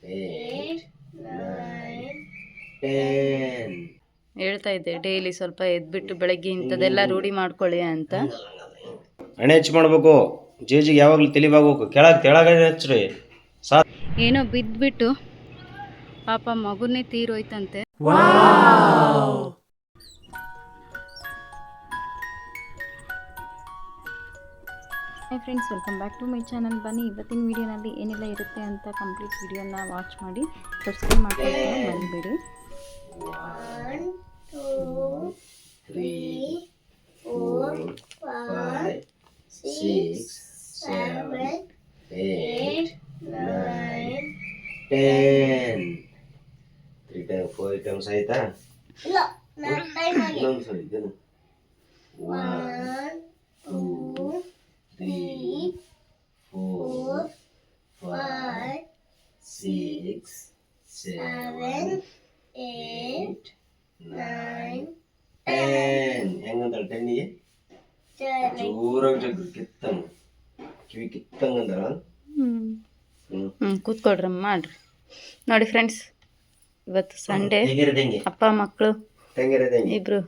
8 9 10 ಹೇಳ್ತಾ ಇದ್ದೆ ಡೈಲಿ ಸ್ವಲ್ಪ ಎದ್ಬಿಟ್ಟು ಬೆಳಗ್ಗೆ ಇಂಥದ್ದೆಲ್ಲ ರೂಢಿ ಮಾಡ್ಕೊಳ್ಳಿ ಅಂತ. ಹಣೆ ಹೆಚ್ಚು ಮಾಡಬೇಕು. ಜೇಜಿಗೆ ಯಾವಾಗಲೂ ತಿಳಿಬೇಕು. ಕೆಳಗೆ ಹಚ್ಚ್ರಿ. ಏನೋ ಬಿದ್ದುಬಿಟ್ಟು ಪಾಪ ಮಗುನೇ ತೀರೋಯ್ತಂತೆ. Hi friends, welcome back to my channel. ಬನ್ನಿ ಇವತ್ತಿನ ವೀಡಿಯೋನಲ್ಲಿ ಏನೆಲ್ಲ ಇರುತ್ತೆ ಅಂತ ಕಂಪ್ಲೀಟ್ ವೀಡಿಯೋನ ವಾಚ್ ಮಾಡಿ ಸಬ್ಸ್ಕ್ರೈಬ್ ಮಾಡ್ಕೊಳ್ಳೋದನ್ನ ಮರಿಬೇಡಿ. 1 2 3 4 5 6 7 8 9 10 3 times 4 times ಆಯ್ತಾ? ಇಲ್ಲ, 4 ಟೈಮ್ ಆಗಿದೆ. ಇನ್ನೊಂದು ಸರಿ ಇದನ್ನು 1 2 3 4 5 6 7 8 9 10 ಹೆಂಗಂದಳ 10ಗೆ ಜೋರಾಗಿ ಜಗ್ಗು ಕಿತ್ತಂಗ ಕಿವಿ ಕಿತ್ತಂಗ ಅಂದಳ. ಕೂತ್ಕೊಳ್ರಿ, ಮಾಡ್ರಿ. ನೋಡಿ ಫ್ರೆಂಡ್ಸ್, ಇವತ್ತು ಸಂಡೇ, ಅಪ್ಪ ಮಕ್ಕಳು ಇಬ್ರು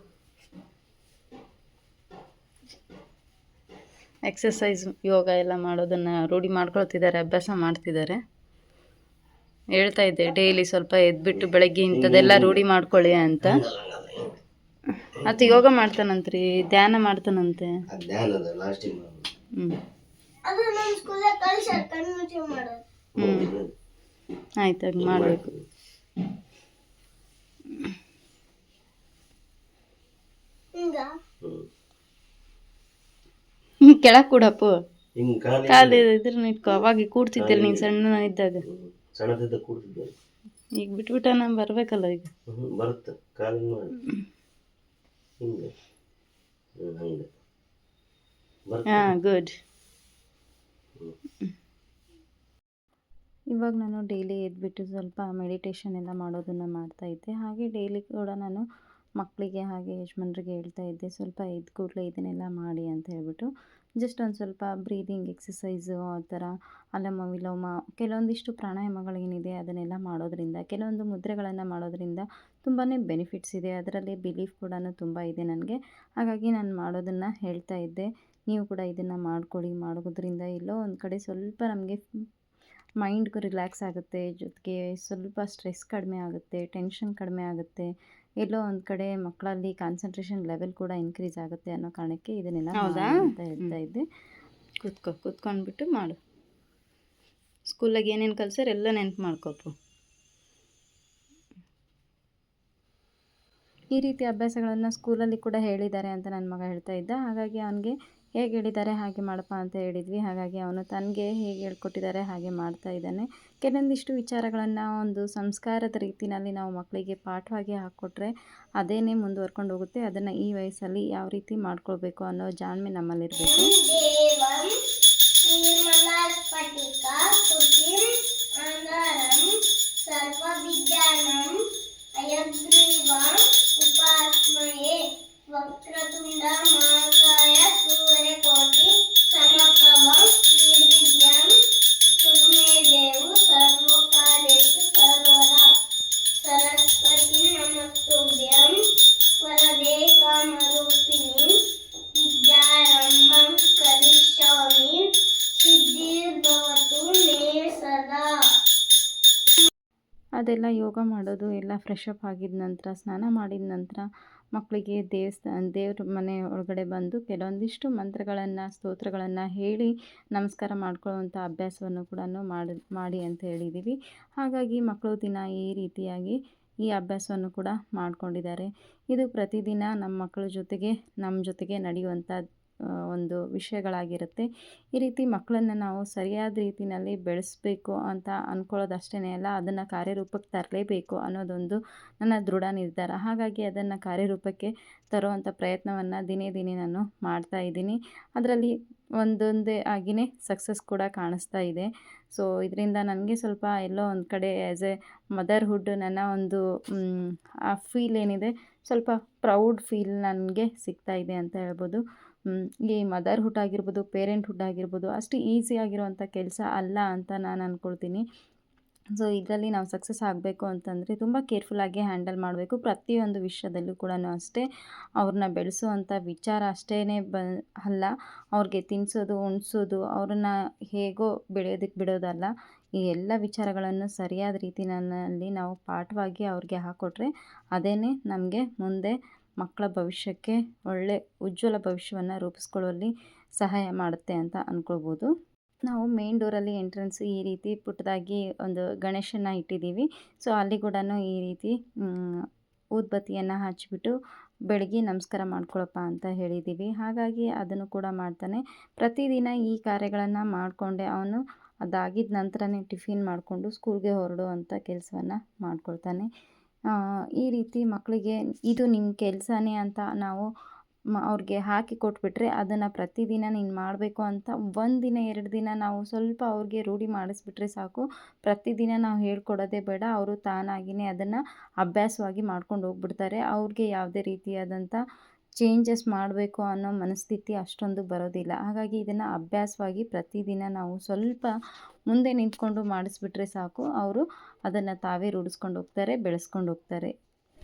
ಎಕ್ಸಸೈಸ್ ಯೋಗ ಎಲ್ಲ ಮಾಡೋದನ್ನು ರೂಢಿ ಮಾಡ್ಕೊಳ್ತಿದ್ದಾರೆ, ಅಭ್ಯಾಸ ಮಾಡ್ತಿದ್ದಾರೆ. ಹೇಳ್ತಾ ಇದ್ದೆ ಡೈಲಿ ಸ್ವಲ್ಪ ಎದ್ಬಿಟ್ಟು ಬೆಳಗ್ಗೆ ಇಂಥದ್ದೆಲ್ಲ ರೂಢಿ ಮಾಡ್ಕೊಳ್ಳಿ ಅಂತ. ಮತ್ತು ಯೋಗ ಮಾಡ್ತಾನಂತ್ರಿ, ಧ್ಯಾನ ಮಾಡ್ತಾನಂತೆ. ಆಯ್ತು, ಹಾಗೆ ಮಾಡಬೇಕು. ಕೆಳಗೆ ಕೂಡಪ್ಪು, ಕಾಲು ಇದ್ರ ಇಟ್ಕೊ. ಅವಾಗ ಕೂಡ್ತಿದ್ದಿಲ್ಲ ನೀನು ಸಣ್ಣ ಇದ್ದಾಗ. ಈಗ ಬಿಟ್ಬಿಟ್ಟ ನಾ ಬರ್ಬೇಕಲ್ಲ ಈಗ. ಬರುತ್ತೆ ಕಾಲಿನ ಹಿಂಗೆ. ಹಾಂ, ಗುಡ್. ಇವಾಗ ನಾನು ಡೈಲಿ ಎದ್ಬಿಟ್ಟು ಸ್ವಲ್ಪ ಮೆಡಿಟೇಷನ್ ಎಲ್ಲ ಮಾಡೋದನ್ನು ಮಾಡ್ತಾಯಿದ್ದೆ. ಹಾಗೆ ಡೈಲಿ ಕೂಡ ನಾನು ಮಕ್ಕಳಿಗೆ ಹಾಗೆ ಯಜಮಾನ್ರಿಗೆ ಹೇಳ್ತಾ ಇದ್ದೆ, ಸ್ವಲ್ಪ ಎದ್ದು ಕೂಡಲೇ ಇದನ್ನೆಲ್ಲ ಮಾಡಿ ಅಂತ ಹೇಳ್ಬಿಟ್ಟು. ಜಸ್ಟ್ ಒಂದು ಸ್ವಲ್ಪ ಬ್ರೀದಿಂಗ್ ಎಕ್ಸಸೈಸು ಆ ಥರ, ಅಲೋಮ ವಿಲೋಮ, ಕೆಲವೊಂದಿಷ್ಟು ಪ್ರಾಣಾಯಾಮಗಳೇನಿದೆ ಅದನ್ನೆಲ್ಲ ಮಾಡೋದ್ರಿಂದ, ಕೆಲವೊಂದು ಮುದ್ರೆಗಳನ್ನು ಮಾಡೋದ್ರಿಂದ ತುಂಬಾ ಬೆನಿಫಿಟ್ಸ್ ಇದೆ. ಅದರಲ್ಲಿ ಬಿಲೀಫ್ ಕೂಡ ತುಂಬ ಇದೆ ನನಗೆ. ಹಾಗಾಗಿ ನಾನು ಮಾಡೋದನ್ನು ಹೇಳ್ತಾ ಇದ್ದೆ. ನೀವು ಕೂಡ ಇದನ್ನು ಮಾಡ್ಕೊಳ್ಳಿ. ಮಾಡೋದ್ರಿಂದ ಎಲ್ಲೋ ಒಂದು ಕಡೆ ಸ್ವಲ್ಪ ನಮಗೆ ಮೈಂಡ್ಗೂ ರಿಲ್ಯಾಕ್ಸ್ ಆಗುತ್ತೆ, ಜೊತೆಗೆ ಸ್ವಲ್ಪ ಸ್ಟ್ರೆಸ್ ಕಡಿಮೆ ಆಗುತ್ತೆ, ಟೆನ್ಷನ್ ಕಡಿಮೆ ಆಗುತ್ತೆ, ಎಲ್ಲೋ ಒಂದು ಕಡೆ ಮಕ್ಕಳಲ್ಲಿ ಕಾನ್ಸಂಟ್ರೇಷನ್ ಲೆವೆಲ್ ಕೂಡ ಇನ್ಕ್ರೀಸ್ ಆಗುತ್ತೆ ಅನ್ನೋ ಕಾರಣಕ್ಕೆ ಇದನ್ನೆಲ್ಲ ಅಂತ ಹೇಳ್ತಾ ಇದ್ದೆ. ಕೂತ್ಕೊಂಡ್ಬಿಟ್ಟು ಮಾಡು. ಸ್ಕೂಲಾಗ ಏನೇನು ಕಲ್ಸರ್ ಎಲ್ಲ ನೆನ್ಪು ಮಾಡ್ಕೊಪ್ಪು. ಈ ರೀತಿ ಅಭ್ಯಾಸಗಳನ್ನು ಸ್ಕೂಲಲ್ಲಿ ಕೂಡ ಹೇಳಿದ್ದಾರೆ ಅಂತ ನನ್ನ ಮಗ ಹೇಳ್ತಾ ಇದ್ದ. ಹಾಗಾಗಿ ಅವನಿಗೆ ಹೇಗೆ ಹೇಳಿದ್ದಾರೆ ಹಾಗೆ ಮಾಡಪ್ಪ ಅಂತ ಹೇಳಿದ್ವಿ. ಹಾಗಾಗಿ ಅವನು ತನಗೆ ಹೇಗೆ ಹೇಳ್ಕೊಟ್ಟಿದ್ದಾರೆ ಹಾಗೆ ಮಾಡ್ತಾ ಇದ್ದಾನೆ. ಕೆಲವೊಂದಿಷ್ಟು ವಿಚಾರಗಳನ್ನು ಒಂದು ಸಂಸ್ಕಾರದ ರೀತಿಯಲ್ಲಿ ನಾವು ಮಕ್ಕಳಿಗೆ ಪಾಠವಾಗಿ ಹಾಕ್ಕೊಟ್ರೆ ಅದೇನೇ ಮುಂದುವರ್ಕೊಂಡು ಹೋಗುತ್ತೆ. ಅದನ್ನು ಈ ವಯಸ್ಸಲ್ಲಿ ಯಾವ ರೀತಿ ಮಾಡ್ಕೊಳ್ಬೇಕು ಅನ್ನೋ ಜಾಣ್ಮೆ ನಮ್ಮಲ್ಲಿರಬೇಕು. ವಕ್ರತುಂಡ ಮಹಾಕಾಯ ಸೂರ್ಯಕೋಟಿ ಸಮಪ್ರಭ ನಿರ್ವಿಘ್ನಂ ಕುರು ಮೇ ದೇವ ಸರ್ವಕಾರ್ಯೇಷು ಸರ್ವದಾ ಸರಸ್ವತಿ ನಮಸ್ತುಭ್ಯಂ ವರದೇ ಕಾಮರೂಪಿಣಿ ವಿದ್ಯಾರಂಭಂ ಕರಿಷ್ಯಾಮಿ ಸಿದ್ಧಿರ್ಭವತು ಮೇ ಸದಾ. ಅದೆಲ್ಲ ಯೋಗ ಮಾಡೋದು ಎಲ್ಲ ಫ್ರೆಶ್ ಅಪ್ ಆಗಿದ ನಂತರ, ಸ್ನಾನ ಮಾಡಿದ ನಂತರ ಮಕ್ಕಳಿಗೆ ದೇವ್ರ ಮನೆ ಒಳಗಡೆ ಬಂದು ಕೆಲವೊಂದಿಷ್ಟು ಮಂತ್ರಗಳನ್ನು, ಸ್ತೋತ್ರಗಳನ್ನು ಹೇಳಿ ನಮಸ್ಕಾರ ಮಾಡ್ಕೊಳ್ಳುವಂಥ ಅಭ್ಯಾಸವನ್ನು ಕೂಡ ಮಾಡಿ ಅಂತ ಹೇಳಿದ್ದೀವಿ. ಹಾಗಾಗಿ ಮಕ್ಕಳು ದಿನ ಈ ರೀತಿಯಾಗಿ ಈ ಅಭ್ಯಾಸವನ್ನು ಕೂಡ ಮಾಡ್ಕೊಂಡಿದ್ದಾರೆ. ಇದು ಪ್ರತಿದಿನ ನಮ್ಮ ಮಕ್ಕಳ ಜೊತೆಗೆ ನಮ್ಮ ಜೊತೆಗೆ ನಡೆಯುವಂಥ ಒಂದು ವಿಷಯಗಳಾಗಿರುತ್ತೆ. ಈ ರೀತಿ ಮಕ್ಕಳನ್ನು ನಾವು ಸರಿಯಾದ ರೀತಿಯಲ್ಲಿ ಬೆಳೆಸಬೇಕು ಅಂತ ಅಂದ್ಕೊಳ್ಳೋದಷ್ಟೇ ಅಲ್ಲ, ಅದನ್ನು ಕಾರ್ಯರೂಪಕ್ಕೆ ತರಲೇಬೇಕು ಅನ್ನೋದೊಂದು ನನ್ನ ದೃಢ ನಿರ್ಧಾರ. ಹಾಗಾಗಿ ಅದನ್ನು ಕಾರ್ಯರೂಪಕ್ಕೆ ತರುವಂಥ ಪ್ರಯತ್ನವನ್ನು ದಿನೇ ದಿನೇ ನಾನು ಮಾಡ್ತಾ ಇದ್ದೀನಿ. ಅದರಲ್ಲಿ ಒಂದೊಂದೇ ಆಗಿಯೇ ಸಕ್ಸಸ್ ಕೂಡ ಕಾಣಿಸ್ತಾ ಇದೆ. ಸೊ ಇದರಿಂದ ನನಗೆ ಸ್ವಲ್ಪ ಎಲ್ಲೋ ಒಂದು ಕಡೆ ಆ್ಯಸ್ ಎ ಮದರ್ಹುಡ್ ನನ್ನ ಒಂದು ಆ ಫೀಲ್ ಏನಿದೆ, ಸ್ವಲ್ಪ ಪ್ರೌಡ್ ಫೀಲ್ ನನಗೆ ಸಿಗ್ತಾ ಇದೆ ಅಂತ ಹೇಳ್ಬೋದು. ಈ ಮದರ್ಹುಡ್ ಆಗಿರ್ಬೋದು, ಪೇರೆಂಟ್ಹುಡ್ ಆಗಿರ್ಬೋದು ಅಷ್ಟು ಈಸಿ ಆಗಿರುವಂಥ ಕೆಲಸ ಅಲ್ಲ ಅಂತ ನಾನು ಅಂದ್ಕೊಳ್ತೀನಿ. ಸೊ ಇದರಲ್ಲಿ ನಾವು ಸಕ್ಸಸ್ ಆಗಬೇಕು ಅಂತಂದರೆ ತುಂಬ ಕೇರ್ಫುಲ್ಲಾಗಿ ಹ್ಯಾಂಡಲ್ ಮಾಡಬೇಕು. ಪ್ರತಿಯೊಂದು ವಿಷಯದಲ್ಲೂ ಕೂಡ ಅಷ್ಟೇ ಅವ್ರನ್ನ ಬೆಳೆಸುವಂಥ ವಿಚಾರ ಅಷ್ಟೇ ಅಲ್ಲ, ಅವ್ರಿಗೆ ತಿನ್ನಿಸೋದು, ಉಣಿಸೋದು, ಅವ್ರನ್ನ ಹೇಗೋ ಬೆಳೆಯೋದಕ್ಕೆ ಬಿಡೋದಲ್ಲ. ಈ ಎಲ್ಲ ವಿಚಾರಗಳನ್ನು ಸರಿಯಾದ ರೀತಿಯಲ್ಲಿ ನಾವು ಪಾಠವಾಗಿ ಅವ್ರಿಗೆ ಹಾಕ್ಕೊಟ್ರೆ ಅದೇ ನಮಗೆ ಮುಂದೆ ಮಕ್ಕಳ ಭವಿಷ್ಯಕ್ಕೆ ಒಳ್ಳೆ ಉಜ್ವಲ ಭವಿಷ್ಯವನ್ನು ರೂಪಿಸ್ಕೊಳ್ಳುವಲ್ಲಿ ಸಹಾಯ ಮಾಡುತ್ತೆ ಅಂತ ಅಂದ್ಕೊಳ್ಬೋದು. ನಾವು ಮೇನ್ ಡೋರಲ್ಲಿ ಎಂಟ್ರೆನ್ಸ್ ಈ ರೀತಿ ಪುಟ್ಟದಾಗಿ ಒಂದು ಗಣೇಶನ ಇಟ್ಟಿದ್ದೀವಿ. ಸೊ ಅಲ್ಲಿ ಕೂಡ ಈ ರೀತಿ ಊದ್ಬತ್ತಿಯನ್ನು ಹಚ್ಚಿಬಿಟ್ಟು ಬೆಳಗ್ಗೆ ನಮಸ್ಕಾರ ಮಾಡ್ಕೊಳಪ್ಪ ಅಂತ ಹೇಳಿದ್ದೀವಿ. ಹಾಗಾಗಿ ಅದನ್ನು ಕೂಡ ಮಾಡ್ತಾನೆ. ಪ್ರತಿದಿನ ಈ ಕಾರ್ಯಗಳನ್ನು ಮಾಡಿಕೊಂಡೆ ಅವನು ಅದಾಗಿದ್ದ ನಂತರನೇ ಟಿಫಿನ್ ಮಾಡಿಕೊಂಡು ಸ್ಕೂಲ್ಗೆ ಹೊರಡುವಂಥ ಕೆಲಸವನ್ನು ಮಾಡ್ಕೊಳ್ತಾನೆ. ಈ ರೀತಿ ಮಕ್ಕಳಿಗೆ ಇದು ನಿಮ್ಮ ಕೆಲಸನೇ ಅಂತ ನಾವು ಅವ್ರಿಗೆ ಹಾಕಿ ಕೊಟ್ಬಿಟ್ರೆ ಅದನ್ನು ಪ್ರತಿದಿನ ನೀನು ಮಾಡಬೇಕು ಅಂತ 1 ದಿನ 2 ದಿನ ನಾವು ಸ್ವಲ್ಪ ಅವ್ರಿಗೆ ರೂಢಿ ಮಾಡಿಸ್ಬಿಟ್ರೆ ಸಾಕು. ಪ್ರತಿದಿನ ನಾವು ಹೇಳ್ಕೊಡೋದೇ ಬೇಡ, ಅವರು ತಾನಾಗಿಯೇ ಅದನ್ನು ಅಭ್ಯಾಸವಾಗಿ ಮಾಡ್ಕೊಂಡು ಹೋಗ್ಬಿಡ್ತಾರೆ. ಅವ್ರಿಗೆ ಯಾವುದೇ ರೀತಿಯಾದಂಥ ಚೇಂಜಸ್ ಮಾಡಬೇಕು ಅನ್ನೋ ಮನಸ್ಥಿತಿ ಅಷ್ಟೊಂದು ಬರೋದಿಲ್ಲ. ಹಾಗಾಗಿ ಇದನ್ನು ಅಭ್ಯಾಸವಾಗಿ ಪ್ರತಿದಿನ ನಾವು ಸ್ವಲ್ಪ ಮುಂದೆ ನಿಂತ್ಕೊಂಡು ಮಾಡಿಸ್ಬಿಟ್ರೆ ಸಾಕು, ಅವರು ಅದನ್ನು ತಾವೇ ರೂಢಿಸ್ಕೊಂಡು ಹೋಗ್ತಾರೆ, ಬೆಳೆಸ್ಕೊಂಡು ಹೋಗ್ತಾರೆ.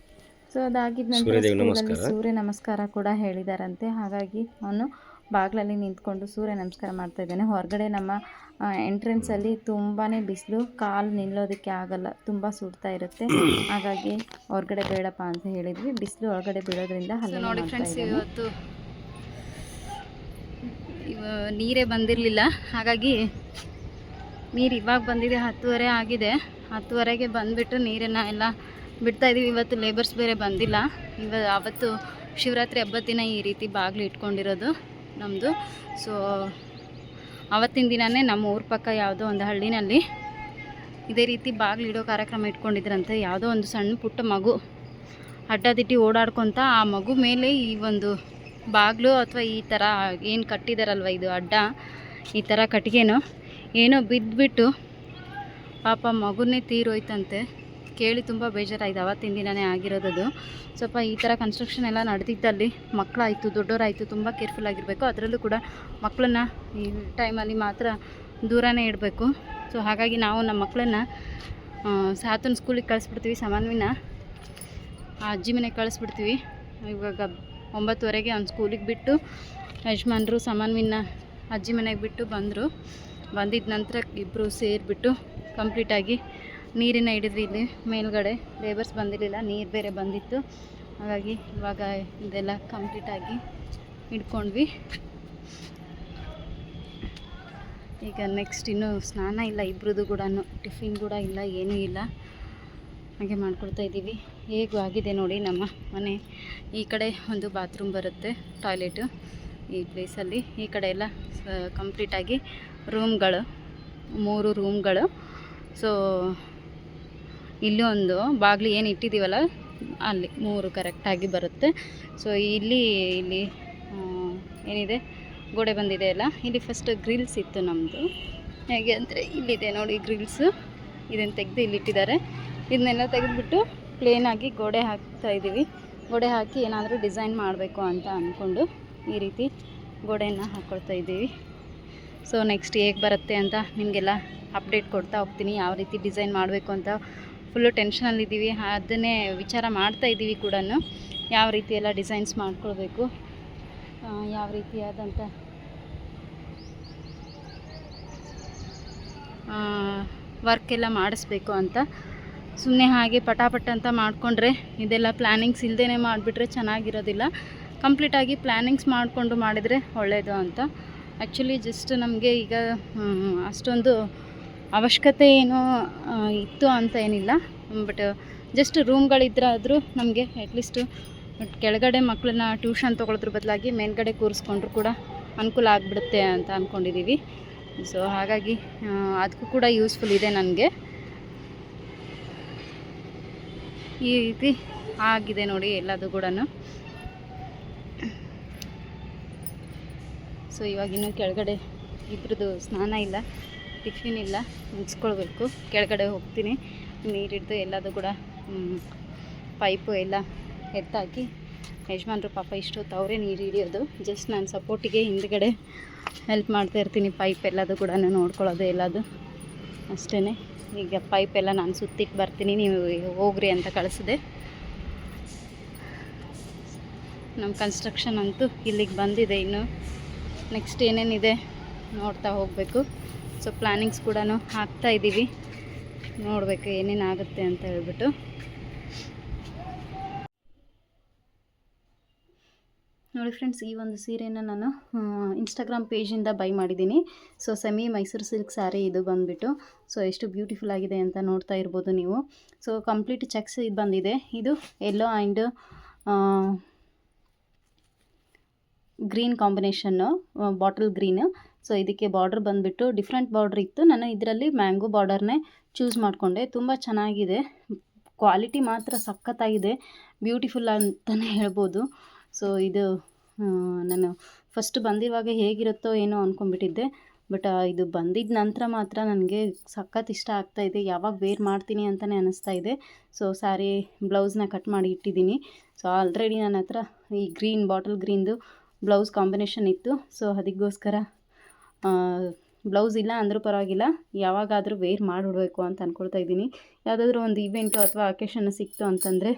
ಸೊ ಅದಾಗಿದ್ದ ನಂತರ ಸ್ಕೂಲಲ್ಲಿ ಸೂರ್ಯ ನಮಸ್ಕಾರ ಕೂಡ ಹೇಳಿದಾರಂತೆ. ಹಾಗಾಗಿ ಅವನು ಬಾಗಿಲಲ್ಲಿ ನಿಂತ್ಕೊಂಡು ಸೂರ್ಯ ನಮಸ್ಕಾರ ಮಾಡ್ತಾ ಇದ್ದಾನೆ. ಹೊರಗಡೆ ನಮ್ಮ ಎಂಟ್ರೆನ್ಸಲ್ಲಿ ತುಂಬಾ ಬಿಸಿಲು, ಕಾಲು ನಿಲ್ಲೋದಕ್ಕೆ ಆಗಲ್ಲ, ತುಂಬ ಸುಡ್ತಾ ಇರುತ್ತೆ. ಹಾಗಾಗಿ ಹೊರಗಡೆ ಬೇಡಪ್ಪ ಅಂತ ಹೇಳಿದ್ವಿ. ಬಿಸಿಲು ಒಳಗಡೆ ಬೀಳೋದ್ರಿಂದ ಅಲ್ಲೇ ನೋಡಿ ಫ್ರೆಂಡ್ಸ್, ಇವತ್ತು ನೀರೇ ಬಂದಿರಲಿಲ್ಲ. ಹಾಗಾಗಿ ನೀರು ಇವಾಗ ಬಂದಿದೆ, 10:30 ಆಗಿದೆ. 10:30ಗೆ ಬಂದುಬಿಟ್ಟು ನೀರನ್ನು ಎಲ್ಲ ಬಿಡ್ತಾಯಿದ್ದೀವಿ. ಇವತ್ತು ಲೇಬರ್ಸ್ ಬೇರೆ ಬಂದಿಲ್ಲ. ಅವತ್ತು ಶಿವರಾತ್ರಿ ಹಬ್ಬದ ದಿನ ಈ ರೀತಿ ಬಾಗಿಲು ಇಟ್ಕೊಂಡಿರೋದು ನಮ್ಮದು. ಸೊ ಆವತ್ತಿನ ದಿನವೇ ನಮ್ಮ ಊರ ಪಕ್ಕ ಯಾವುದೋ ಒಂದು ಹಳ್ಳಿನಲ್ಲಿ ಇದೇ ರೀತಿ ಬಾಗಿಲು ಇಡೋ ಕಾರ್ಯಕ್ರಮ ಇಟ್ಕೊಂಡಿದ್ರಂತೆ. ಯಾವುದೋ ಒಂದು ಸಣ್ಣ ಪುಟ್ಟ ಮಗು ಅಡ್ಡದಿಟ್ಟಿ ಓಡಾಡ್ಕೊತ ಆ ಮಗು ಮೇಲೆ ಈ ಒಂದು ಬಾಗಿಲು ಅಥವಾ ಈ ಥರ ಏನು ಕಟ್ಟಿದಾರಲ್ವ, ಇದು ಅಡ್ಡ, ಈ ಥರ ಕಟ್ಟಿಗೆನೋ ಏನೋ ಬಿದ್ದುಬಿಟ್ಟು ಪಾಪ ಮಗುನೇ ತೀರೋಯ್ತಂತೆ. ಕೇಳಿ ತುಂಬ ಬೇಜಾರಾಯಿತು. ಆವತ್ತಿನ ದಿನವೇ ಆಗಿರೋದದು. ಸ್ವಲ್ಪ ಈ ಥರ ಕನ್ಸ್ಟ್ರಕ್ಷನ್ ಎಲ್ಲ ನಡೆದಿದ್ದಲ್ಲಿ ಮಕ್ಕಳಾಯಿತು, ದೊಡ್ಡವರಾಯಿತು, ತುಂಬ ಕೇರ್ಫುಲ್ ಆಗಿರಬೇಕು. ಅದರಲ್ಲೂ ಕೂಡ ಮಕ್ಕಳನ್ನ ಈ ಟೈಮಲ್ಲಿ ಮಾತ್ರ ದೂರನೇ ಇಡಬೇಕು. ಸೊ ಹಾಗಾಗಿ ನಾವು ನಮ್ಮ ಮಕ್ಕಳನ್ನ ಸಾತನ ಸ್ಕೂಲಿಗೆ ಕಳಿಸ್ಬಿಡ್ತೀವಿ. ಸಮನ್ವಿನ ಆ ಅಜ್ಜಿ ಮನೆಗೆ ಕಳಿಸ್ಬಿಡ್ತೀವಿ. ಇವಾಗ 9:30ಗೆ ಅವ್ನು ಸ್ಕೂಲಿಗೆ ಬಿಟ್ಟು ಯಜಮಾನ್ರು ಸಮನ್ವಿನ ಅಜ್ಜಿ ಮನೆಗೆ ಬಿಟ್ಟು ಬಂದಿದ್ದ ನಂತರ ಇಬ್ಬರು ಸೇರಿಬಿಟ್ಟು ಕಂಪ್ಲೀಟಾಗಿ ನೀರನ್ನು ಹಿಡಿದ್ವಿ. ಇಲ್ಲಿ ಮೇಲ್ಗಡೆ ಲೇಬರ್ಸ್ ಬಂದಿರಲಿಲ್ಲ, ನೀರು ಬೇರೆ ಬಂದಿತ್ತು. ಹಾಗಾಗಿ ಇವಾಗ ಇದೆಲ್ಲ ಕಂಪ್ಲೀಟಾಗಿ ಹಿಡ್ಕೊಂಡ್ವಿ. ಈಗ ನೆಕ್ಸ್ಟ್ ಇನ್ನೂ ಸ್ನಾನ ಇಲ್ಲ ಇಬ್ಬರದು ಕೂಡ, ಟಿಫಿನ್ ಕೂಡ ಇಲ್ಲ, ಏನೂ ಇಲ್ಲ. ಹಾಗೆ ಮಾಡ್ಕೊಳ್ತಾ ಇದ್ದೀವಿ. ಹೇಗೂ ಆಗಿದೆ ನೋಡಿ ನಮ್ಮ ಮನೆ. ಈ ಕಡೆ ಒಂದು ಬಾತ್ರೂಮ್ ಬರುತ್ತೆ, ಟಾಯ್ಲೆಟು ಈ ಪ್ಲೇಸಲ್ಲಿ. ಈ ಕಡೆ ಎಲ್ಲ ಕಂಪ್ಲೀಟಾಗಿ ರೂಮ್ಗಳು, 3 ರೂಮ್ಗಳು. ಸೊ ಇಲ್ಲಿ ಒಂದು ಬಾಗಿಲು ಏನು ಇಟ್ಟಿದ್ದೀವಲ್ಲ ಅಲ್ಲಿ 3 ಕರೆಕ್ಟಾಗಿ ಬರುತ್ತೆ. ಸೊ ಇಲ್ಲಿ ಏನಿದೆ ಗೋಡೆ ಬಂದಿದೆ ಅಲ್ಲ, ಇಲ್ಲಿ ಫಸ್ಟ್ ಗ್ರಿಲ್ಸ್ ಇತ್ತು ನಮ್ಮದು. ಹೇಗೆ ಅಂದರೆ ಇಲ್ಲಿದೆ ನೋಡಿ ಗ್ರಿಲ್ಸು, ಇದನ್ನು ತೆಗೆದು ಇಲ್ಲಿಟ್ಟಿದ್ದಾರೆ. ಇದನ್ನೆಲ್ಲ ತೆಗೆದುಬಿಟ್ಟು ಪ್ಲೇನಾಗಿ ಗೋಡೆ ಹಾಕ್ತಾಯಿದ್ದೀವಿ. ಗೋಡೆ ಹಾಕಿ ಏನಾದರೂ ಡಿಸೈನ್ ಮಾಡಬೇಕು ಅಂತ ಅಂದ್ಕೊಂಡು ಈ ರೀತಿ ಗೋಡೆಯನ್ನು ಹಾಕ್ಕೊಳ್ತಾ ಇದ್ದೀವಿ. ಸೊ ನೆಕ್ಸ್ಟ್ ಹೇಗೆ ಬರುತ್ತೆ ಅಂತ ನಿಮಗೆಲ್ಲ ಅಪ್ಡೇಟ್ ಕೊಡ್ತಾ ಹೋಗ್ತೀನಿ. ಯಾವ ರೀತಿ ಡಿಸೈನ್ ಮಾಡಬೇಕು ಅಂತ ಫುಲ್ಲು ಟೆನ್ಷನಲ್ಲಿದ್ದೀವಿ. ಅದನ್ನೇ ವಿಚಾರ ಮಾಡ್ತಾಯಿದ್ದೀವಿ ಕೂಡ, ಯಾವ ರೀತಿ ಎಲ್ಲ ಡಿಸೈನ್ಸ್ ಮಾಡ್ಕೊಳ್ಬೇಕು, ಯಾವ ರೀತಿಯಾದಂಥ ವರ್ಕೆಲ್ಲ ಮಾಡಿಸ್ಬೇಕು ಅಂತ. ಸುಮ್ಮನೆ ಹಾಗೆ ಪಟಾಪಟ್ ಅಂತ ಮಾಡಿಕೊಂಡ್ರೆ, ಇದೆಲ್ಲ ಪ್ಲ್ಯಾನಿಂಗ್ಸ್ ಇಲ್ಲದೇ ಮಾಡಿಬಿಟ್ರೆ ಚೆನ್ನಾಗಿರೋದಿಲ್ಲ. ಕಂಪ್ಲೀಟಾಗಿ ಪ್ಲ್ಯಾನಿಂಗ್ಸ್ ಮಾಡಿಕೊಂಡು ಮಾಡಿದರೆ ಒಳ್ಳೆಯದು ಅಂತ. ಆ್ಯಕ್ಚುಲಿ ಜಸ್ಟ್ ನಮಗೆ ಈಗ ಅಷ್ಟೊಂದು ಅವಶ್ಯಕತೆ ಏನೋ ಇತ್ತು ಅಂತ ಏನಿಲ್ಲ. ಬಟ್ ಜಸ್ಟ್ ರೂಮ್ಗಳಿದ್ರಾದರೂ ನಮಗೆ ಅಟ್ಲೀಸ್ಟು ಕೆಳಗಡೆ ಮಕ್ಕಳನ್ನ ಟ್ಯೂಷನ್ ತೊಗೊಳೋದ್ರ ಬದಲಾಗಿ ಮೇಲ್ಗಡೆ ಕೂರಿಸ್ಕೊಂಡ್ರು ಕೂಡ ಅನುಕೂಲ ಆಗಿಬಿಡುತ್ತೆ ಅಂತ ಅಂದ್ಕೊಂಡಿದ್ದೀವಿ. ಸೊ ಹಾಗಾಗಿ ಅದಕ್ಕೂ ಕೂಡ ಯೂಸ್ಫುಲ್ ಇದೆ ನನಗೆ. ಈ ರೀತಿ ಆಗಿದೆ ನೋಡಿ ಎಲ್ಲದು ಕೂಡ. ಸೊ ಇವಾಗಿನ್ನೂ ಕೆಳಗಡೆ ಇಬ್ಬರದು ಸ್ನಾನ ಇಲ್ಲ, ಟಿಫಿನ್ ಇಲ್ಲ, ಮುಗಿಸ್ಕೊಳ್ಬೇಕು. ಕೆಳಗಡೆ ಹೋಗ್ತೀನಿ, ನೀರಿಡ್ದು ಎಲ್ಲದು ಕೂಡ ಪೈಪು ಎಲ್ಲ ಎತ್ತಾಕಿ. ಯಜಮಾನ್ರು ಪಾಪ ಇಷ್ಟೊತ್ತು ಅವರೇ ನೀರು ಹಿಡಿಯೋದು, ಜಸ್ಟ್ ನಾನು ಸಪೋರ್ಟಿಗೆ ಹಿಂದ್ಗಡೆ ಹೆಲ್ಪ್ ಮಾಡ್ತಾ ಇರ್ತೀನಿ. ಪೈಪ್ ಎಲ್ಲದು ಕೂಡ ನೋಡ್ಕೊಳ್ಳೋದು ಎಲ್ಲದು. ಅಷ್ಟೇ. ಈಗ ಪೈಪೆಲ್ಲ ನಾನು ಸುತ್ತಿಟ್ಟು ಬರ್ತೀನಿ, ನೀವು ಹೋಗ್ರಿ ಅಂತ ಕಳಿಸಿದೆ. ನಮ್ಮ ಕನ್ಸ್ಟ್ರಕ್ಷನ್ ಅಂತೂ ಇಲ್ಲಿಗೆ ಬಂದಿದೆ. ಇನ್ನು ನೆಕ್ಸ್ಟ್ ಏನೇನಿದೆ ನೋಡ್ತಾ ಹೋಗಬೇಕು. ಸೊ ಪ್ಲ್ಯಾನಿಂಗ್ಸ್ ಕೂಡ ಹಾಕ್ತಾಯಿದ್ದೀವಿ, ನೋಡಬೇಕು ಏನೇನಾಗುತ್ತೆ ಅಂತ ಹೇಳ್ಬಿಟ್ಟು. ನೋಡಿ ಫ್ರೆಂಡ್ಸ್, ಈ ಒಂದು ಸೀರೆನ ನಾನು ಇನ್ಸ್ಟಾಗ್ರಾಮ್ ಪೇಜಿಂದ ಬೈ ಮಾಡಿದ್ದೀನಿ. So semi Mysuru silk sari ಇದು ಬಂದುಬಿಟ್ಟು. ಸೊ ಎಷ್ಟು ಬ್ಯೂಟಿಫುಲ್ ಆಗಿದೆ ಅಂತ ನೋಡ್ತಾ ಇರ್ಬೋದು ನೀವು. ಸೊ ಕಂಪ್ಲೀಟ್ ಚೆಕ್ಸ್ ಇದು ಬಂದಿದೆ. ಇದು yellow and green combination, bottle green. So ಇದಕ್ಕೆ ಬಾರ್ಡ್ರ್ ಬಂದುಬಿಟ್ಟು ಡಿಫ್ರೆಂಟ್ ಬಾರ್ಡ್ರ್ ಇತ್ತು. ನಾನು ಇದರಲ್ಲಿ ಮ್ಯಾಂಗೋ ಬಾರ್ಡರ್ನೇ ಚೂಸ್ ಮಾಡಿಕೊಂಡೆ. ತುಂಬ ಚೆನ್ನಾಗಿದೆ, ಕ್ವಾಲಿಟಿ ಮಾತ್ರ ಸಖತ್ತಾಗಿದೆ, ಬ್ಯೂಟಿಫುಲ್ ಅಂತಲೇ ಹೇಳ್ಬೋದು. ಸೊ ಇದು ನಾನು ಫಸ್ಟ್ ಬಂದಿರುವಾಗ ಹೇಗಿರುತ್ತೋ ಏನೋ ಅಂದ್ಕೊಂಡ್ಬಿಟ್ಟಿದ್ದೆ. ಬಟ್ ಇದು ಬಂದಿದ್ದ ನಂತರ ಮಾತ್ರ ನನಗೆ ಸಖತ್ ಇಷ್ಟ ಆಗ್ತಾಯಿದೆ. ಯಾವಾಗ ವೇರ್ ಮಾಡ್ತೀನಿ ಅಂತಲೇ ಅನ್ನಿಸ್ತಾ ಇದೆ. ಸೊ ಸ್ಯಾರಿ ಬ್ಲೌಸ್ನ ಕಟ್ ಮಾಡಿ ಇಟ್ಟಿದ್ದೀನಿ. ಸೊ ಆಲ್ರೆಡಿ ನನ್ನ ಹತ್ರ ಈ ಗ್ರೀನ್ ಬಾಟಲ್ ಗ್ರೀನ್ದು ಬ್ಲೌಸ್ ಕಾಂಬಿನೇಷನ್ ಇತ್ತು. ಸೊ ಅದಕ್ಕೋಸ್ಕರ ಬ್ಲೌಸ್ ಇಲ್ಲ ಅಂದರೂ ಪರವಾಗಿಲ್ಲ, ಯಾವಾಗಾದರೂ ವೇರ್ ಮಾಡಿಬಿಡ್ಬೇಕು ಅಂತ ಅಂದ್ಕೊಳ್ತಾ ಇದ್ದೀನಿ. ಯಾವುದಾದ್ರೂ ಒಂದು ಇವೆಂಟು ಅಥವಾ ಅಕೇಶನ್ ಸಿಕ್ತು ಅಂತಂದರೆ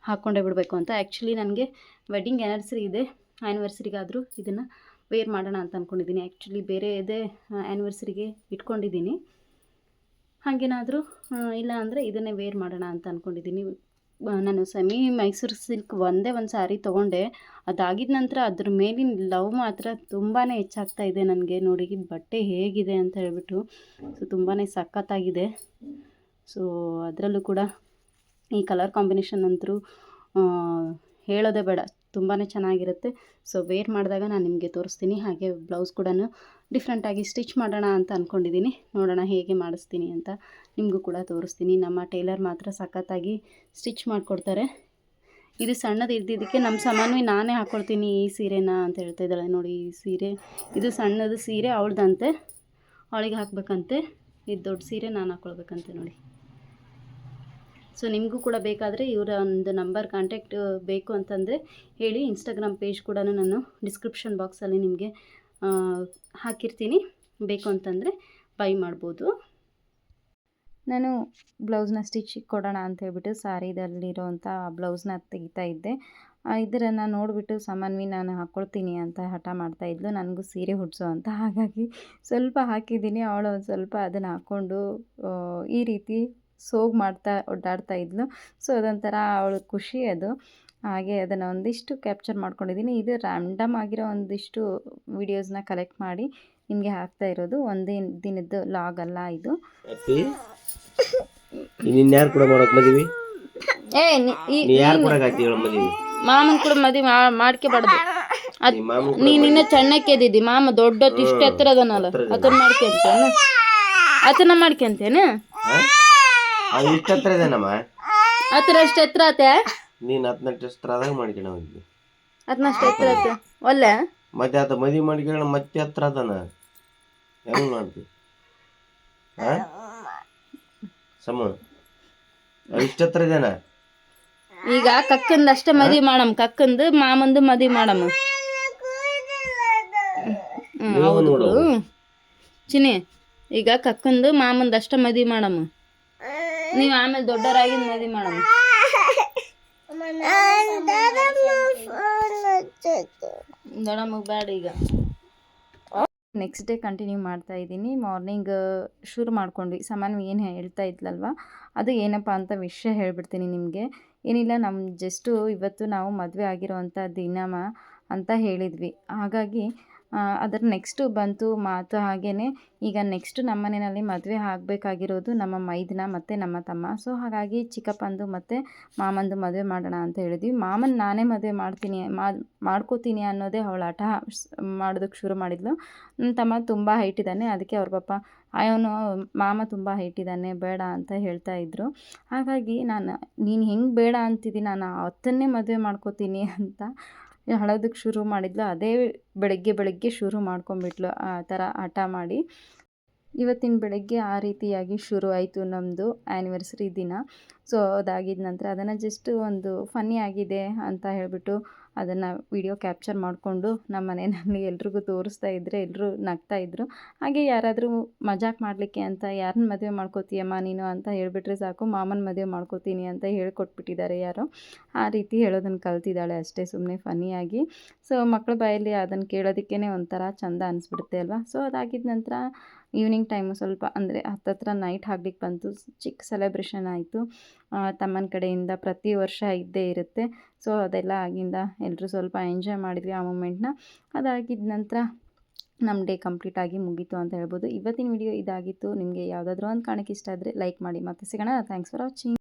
ಹಾಕ್ಕೊಂಡೇ ಬಿಡಬೇಕು ಅಂತ. ಆ್ಯಕ್ಚುಲಿ ನನಗೆ ವೆಡ್ಡಿಂಗ್ ಆ್ಯನಿವರ್ಸರಿ ಇದೆ, ಆ್ಯನಿವರ್ಸರಿಗಾದರೂ ಇದನ್ನು ವೇರ್ ಮಾಡೋಣ ಅಂತ ಅಂದ್ಕೊಂಡಿದ್ದೀನಿ. ಆ್ಯಕ್ಚುಲಿ ಬೇರೆದೇ ಆ್ಯನಿವರ್ಸರಿಗೆ ಇಟ್ಕೊಂಡಿದ್ದೀನಿ. ಹಾಗೇನಾದರೂ ಇಲ್ಲ ಅಂದರೆ ಇದನ್ನೇ ವೇರ್ ಮಾಡೋಣ ಅಂತ ಅಂದ್ಕೊಂಡಿದ್ದೀನಿ. ನಾನು ಸೆಮಿ ಮೈಸೂರು ಸಿಲ್ಕ್ ಒಂದೇ ಒಂದು ಸ್ಯಾರಿ ತೊಗೊಂಡೆ. ಅದಾಗಿದ್ದ ನಂತರ ಅದ್ರ ಮೇಲಿನ ಲವ್ ಮಾತ್ರ ತುಂಬಾ ಹೆಚ್ಚಾಗ್ತಾ ಇದೆ ನನಗೆ. ನೋಡಿ ಬಟ್ಟೆ ಹೇಗಿದೆ ಅಂತ ಹೇಳ್ಬಿಟ್ಟು. ಸೊ ತುಂಬಾ ಸಖತ್ತಾಗಿದೆ. ಸೊ ಅದರಲ್ಲೂ ಕೂಡ ಈ ಕಲರ್ ಕಾಂಬಿನೇಷನ್ ಅಂತೂ ಹೇಳೋದೇ ಬೇಡ, ತುಂಬಾ ಚೆನ್ನಾಗಿರುತ್ತೆ. ಸೊ ವೇರ್ ಮಾಡಿದಾಗ ನಾನು ನಿಮಗೆ ತೋರಿಸ್ತೀನಿ. ಹಾಗೆ ಬ್ಲೌಸ್ ಕೂಡ ಡಿಫ್ರೆಂಟಾಗಿ ಸ್ಟಿಚ್ ಮಾಡೋಣ ಅಂತ ಅಂದ್ಕೊಂಡಿದ್ದೀನಿ. ನೋಡೋಣ ಹೇಗೆ ಮಾಡಿಸ್ತೀನಿ ಅಂತ ನಿಮಗೂ ಕೂಡ ತೋರಿಸ್ತೀನಿ. ನಮ್ಮ ಟೇಲರ್ ಮಾತ್ರ ಸಖತ್ತಾಗಿ ಸ್ಟಿಚ್ ಮಾಡಿಕೊಡ್ತಾರೆ. ಇದು ಸಣ್ಣದು ಇದ್ದಿದ್ದಕ್ಕೆ ನಮ್ಮ ಸಾಮಾನು ನಾನೇ ಹಾಕ್ಕೊಳ್ತೀನಿ ಈ ಸೀರೆನ ಅಂತ ಹೇಳ್ತಾ ಇದ್ದಾಳೆ. ನೋಡಿ ಈ ಸೀರೆ, ಇದು ಸಣ್ಣದು ಸೀರೆ ಅವಳದಂತೆ, ಅವಳಿಗೆ ಹಾಕಬೇಕಂತೆ. ಇದು ದೊಡ್ಡ ಸೀರೆ ನಾನು ಹಾಕ್ಕೊಳ್ಬೇಕಂತೆ ನೋಡಿ. ಸೊ ನಿಮಗೂ ಕೂಡ ಬೇಕಾದರೆ ಇವರ ಒಂದು ನಂಬರ್ ಕಾಂಟ್ಯಾಕ್ಟ್ ಬೇಕು ಅಂತಂದರೆ ಹೇಳಿ. ಇನ್ಸ್ಟಾಗ್ರಾಮ್ ಪೇಜ್ ಕೂಡ ನಾನು ಡಿಸ್ಕ್ರಿಪ್ಷನ್ ಬಾಕ್ಸಲ್ಲಿ ನಿಮಗೆ ಹಾಕಿರ್ತೀನಿ, ಬೇಕು ಅಂತಂದರೆ ಬೈ ಮಾಡ್ಬೋದು. ನಾನು ಬ್ಲೌಸ್ನ ಸ್ಟಿಚ್ ಕೊಡೋಣ ಅಂತ ಹೇಳ್ಬಿಟ್ಟು ಸ್ಯಾರಿದಲ್ಲಿರೋವಂಥ ಬ್ಲೌಸ್ನ ತೆಗಿತಾ ಇದ್ದೆ. ಇದನ್ನು ನೋಡಿಬಿಟ್ಟು ಸಾಮಾನ್ಯ ನಾನು ಹಾಕ್ಕೊಳ್ತೀನಿ ಅಂತ ಹಠ ಮಾಡ್ತಾಯಿದ್ಲು, ನನಗೂ ಸೀರೆ ಹುಡ್ಸೋ ಅಂತ. ಹಾಗಾಗಿ ಸ್ವಲ್ಪ ಹಾಕಿದ್ದೀನಿ. ಅವಳು ಒಂದು ಸ್ವಲ್ಪ ಅದನ್ನು ಹಾಕ್ಕೊಂಡು ಈ ರೀತಿ ಸೋಗ್ ಮಾಡ್ತಾ ಓಡಾಡ್ತಾ ಇದ್ಲು. ಸೊ ಅದೊಂಥರ ಅವಳು ಖುಷಿ ಅದು. ಹಾಗೆ ಅದನ್ನು ಒಂದಿಷ್ಟು ಕ್ಯಾಪ್ಚರ್ ಮಾಡ್ಕೊಂಡಿದ್ದೀನಿ. ಇದು ರ್ಯಾಂಡಮ್ ಆಗಿರೋ ಒಂದಿಷ್ಟು ವೀಡಿಯೋಸ್ನ ಕಲೆಕ್ಟ್ ಮಾಡಿ ನಿಮಗೆ ಹಾಕ್ತಾ ಇರೋದು. ಒಂದೇ ದಿನದ್ದು ಲಾಗ್ ಅಲ್ಲ ಇದು. ಯಾರು ಕೂಡ ಮಾಡೋಕೆ ಮದುವೆ? ಮಾಮನ್ ಕೂಡ ಮದುವೆ ಮಾಡ್ಕೋಬಾರ್ದು. ನೀನ್ ಇನ್ನ ಸಣ್ಣಕ್ಕೆ ಇದ್ದಿದ್ದಿ, ಮಾಮ ದೊಡ್ಡ ಇಷ್ಟ ಎತ್ತರ ಅದನ್ನಲ್ಲ, ಅದನ್ನ ಮಾಡ್ಕೊಂತೇನ, ಅದನ್ನ ಮಾಡ್ಕೊಂತೇನ, ಹತ್ರ ಅಷ್ಟು ಎತ್ತರ ಆತೆ. ನೀನ್ ಹತ್ನಷ್ಟು ಎತ್ತರದಾಗ ಮಾಡ್ಕೊಳ ಹೋಗಿ, ಹತ್ನಷ್ಟು ಎತ್ತರ ಆತೆ ಒಲ್ಲೆ. ಮತ್ತೆ ಆತ ಮದುವೆ ಮಾಡ್ಕೊಳ್ಳ ಮತ್ತೆ ಹತ್ರ ಅದನ ಹೆಂಗ್ ಮಾಡ್ತಿ? ಸಮ ಇಷ್ಟ ಹತ್ರ ಇದೇನ? ಈಗ ಕಕ್ಕಂದ ಅಷ್ಟೇ ಮದುವೆ ಮಾಡಮ್, ಕಕ್ಕಂದು ಮಾಮಂದು ಮದುವೆ ಮಾಡಮ್ಮ. ಹೌದು ಚಿನಿ, ಈಗ ಕಕ್ಕಂದು ಮಾಮಂದು ಅಷ್ಟೇ ಮದುವೆ ಮಾಡಮ್ಮ. ನೀವು ಆಮೇಲೆ ದೊಡ್ಡವರಾಗಿದ್ದು ಮದುವೆ ಮಾಡಮ್ಮ. ದೊಡ್ಡಮ್ಮಗೆ ಬೇಡ ಈಗ. ನೆಕ್ಸ್ಟ್ ಡೇ ಕಂಟಿನ್ಯೂ ಮಾಡ್ತಾ ಇದ್ದೀನಿ. ಮಾರ್ನಿಂಗ್ ಶುರು ಮಾಡ್ಕೊಂಡ್ವಿ. ಸಾಮಾನ್ಯ ಏನು ಹೇಳ್ತಾ ಇದ್ಲಲ್ವ, ಅದು ಏನಪ್ಪ ಅಂತ ವಿಷಯ ಹೇಳ್ಬಿಡ್ತೀನಿ ನಿಮಗೆ. ಏನಿಲ್ಲ, ನಮ್ಮ ಜಸ್ಟು ಇವತ್ತು ನಾವು ಮದುವೆ ಆಗಿರೋವಂಥ ದಿನ ಅಂತ ಹೇಳಿದ್ವಿ. ಹಾಗಾಗಿ ಅದರ ನೆಕ್ಸ್ಟು ಬಂತು ಮಾತು. ಹಾಗೆಯೇ ಈಗ ನೆಕ್ಸ್ಟು ನಮ್ಮ ಮನೆಯಲ್ಲಿ ಮದುವೆ ಆಗಬೇಕಾಗಿರೋದು ನಮ್ಮ ಮೈದನ ಮತ್ತು ನಮ್ಮ ತಮ್ಮ. ಸೊ ಹಾಗಾಗಿ ಚಿಕ್ಕಪ್ಪಂದು ಮತ್ತು ಮಾಮಂದು ಮದುವೆ ಮಾಡೋಣ ಅಂತ ಹೇಳಿದ್ವಿ. ಮಾಮನ ನಾನೇ ಮದುವೆ ಮಾಡ್ಕೋತೀನಿ ಅನ್ನೋದೇ ಅವಳ ಹಠ ಮಾಡೋದಕ್ಕೆ ಶುರು ಮಾಡಿದ್ಲು. ನನ್ನ ತಮ್ಮ ತುಂಬ ಹೈಟ್ ಇದ್ದಾನೆ, ಅದಕ್ಕೆ ಅವ್ರ ಪಾಪ ಅವನು ಮಾಮ ತುಂಬ ಹೈಟ್ ಇದ್ದಾನೆ ಬೇಡ ಅಂತ ಹೇಳ್ತಾ ಇದ್ದರು. ಹಾಗಾಗಿ ನೀನು ಹೆಂಗೆ ಬೇಡ ಅಂತಿದ್ದೀನಿ, ನಾನು ಅವತ್ತನ್ನೇ ಮದುವೆ ಮಾಡ್ಕೋತೀನಿ ಅಂತ ಹೇಳೋದಕ್ಕೆ ಶುರು ಮಾಡಿದ್ಲು. ಅದೇ ಬೆಳಗ್ಗೆ ಶುರು ಮಾಡ್ಕೊಂಬಿಟ್ಲು ಆ ಥರ ಹಠ ಮಾಡಿ. ಇವತ್ತಿನ ಬೆಳಗ್ಗೆ ಆ ರೀತಿಯಾಗಿ ಶುರು ಆಯಿತು ನಮ್ಮದು ಆ್ಯನಿವರ್ಸರಿ ದಿನ. ಸೊ ಅದಾಗಿದ್ದ ನಂತರ ಅದನ್ನು ಜಸ್ಟ್ ಒಂದು ಫನ್ನಿ ಆಗಿದೆ ಅಂತ ಹೇಳಿಬಿಟ್ಟು ಅದನ್ನು ವಿಡಿಯೋ ಕ್ಯಾಪ್ಚರ್ ಮಾಡಿಕೊಂಡು ನಮ್ಮ ಮನೆಯಲ್ಲಿ ಎಲ್ರಿಗೂ ತೋರಿಸ್ತಾ ಇದ್ದರೆ ಎಲ್ಲರೂ ನಗ್ತಾಯಿದ್ರು. ಹಾಗೆ ಯಾರಾದರೂ ಮಜಾಕ್ ಮಾಡಲಿಕ್ಕೆ ಅಂತ ಯಾರನ್ನ ಮದುವೆ ಮಾಡ್ಕೋತೀಯಮ್ಮ ನೀನು ಅಂತ ಹೇಳಿಬಿಟ್ರೆ ಸಾಕು, ಮಾಮನ ಮದುವೆ ಮಾಡ್ಕೋತೀನಿ ಅಂತ ಹೇಳ್ಕೊಟ್ಬಿಟ್ಟಿದ್ದಾರೆ ಯಾರೋ. ಆ ರೀತಿ ಹೇಳೋದನ್ನು ಕಲ್ತಿದ್ದಾಳೆ ಅಷ್ಟೇ, ಸುಮ್ಮನೆ ಫನ್ನಿಯಾಗಿ. ಸೊ ಮಕ್ಕಳ ಬಾಯಲ್ಲಿ ಅದನ್ನು ಕೇಳೋದಕ್ಕೇ ಒಂಥರ ಚೆಂದ ಅನಿಸ್ಬಿಡುತ್ತೆ ಅಲ್ವಾ. ಸೊ ಅದಾಗಿದ್ದ ನಂತರ ಈವ್ನಿಂಗ್ ಟೈಮು ಸ್ವಲ್ಪ ಅಂದರೆ ಹತ್ತತ್ರ ನೈಟ್ ಆಗ್ಲಿಕ್ಕೆ ಬಂತು. ಚಿಕ್ಕ ಸೆಲೆಬ್ರೇಷನ್ ಆಯಿತು ತಮ್ಮನ ಕಡೆಯಿಂದ. ಪ್ರತಿ ವರ್ಷ ಇದ್ದೇ ಇರುತ್ತೆ. ಸೊ ಅದೆಲ್ಲ ಆಗಿಂದ ಎಲ್ಲರೂ ಸ್ವಲ್ಪ ಎಂಜಾಯ್ ಮಾಡಿದ್ವಿ ಆ ಮೂಮೆಂಟ್ನ. ಅದಾಗಿದ್ದ ನಂತರ ನಮ್ಮ ಡೇ ಕಂಪ್ಲೀಟಾಗಿ ಮುಗೀತು ಅಂತ ಹೇಳ್ಬೋದು. ಇವತ್ತಿನ ವಿಡಿಯೋ ಇದಾಗಿತ್ತು. ನಿಮಗೆ ಯಾವುದಾದ್ರೂ ಒಂದು ಕಾರಣಕ್ಕೆ ಇಷ್ಟ ಆದರೆ ಲೈಕ್ ಮಾಡಿ. ಮತ್ತೆ ಸಿಗೋಣ. Thanks for watching.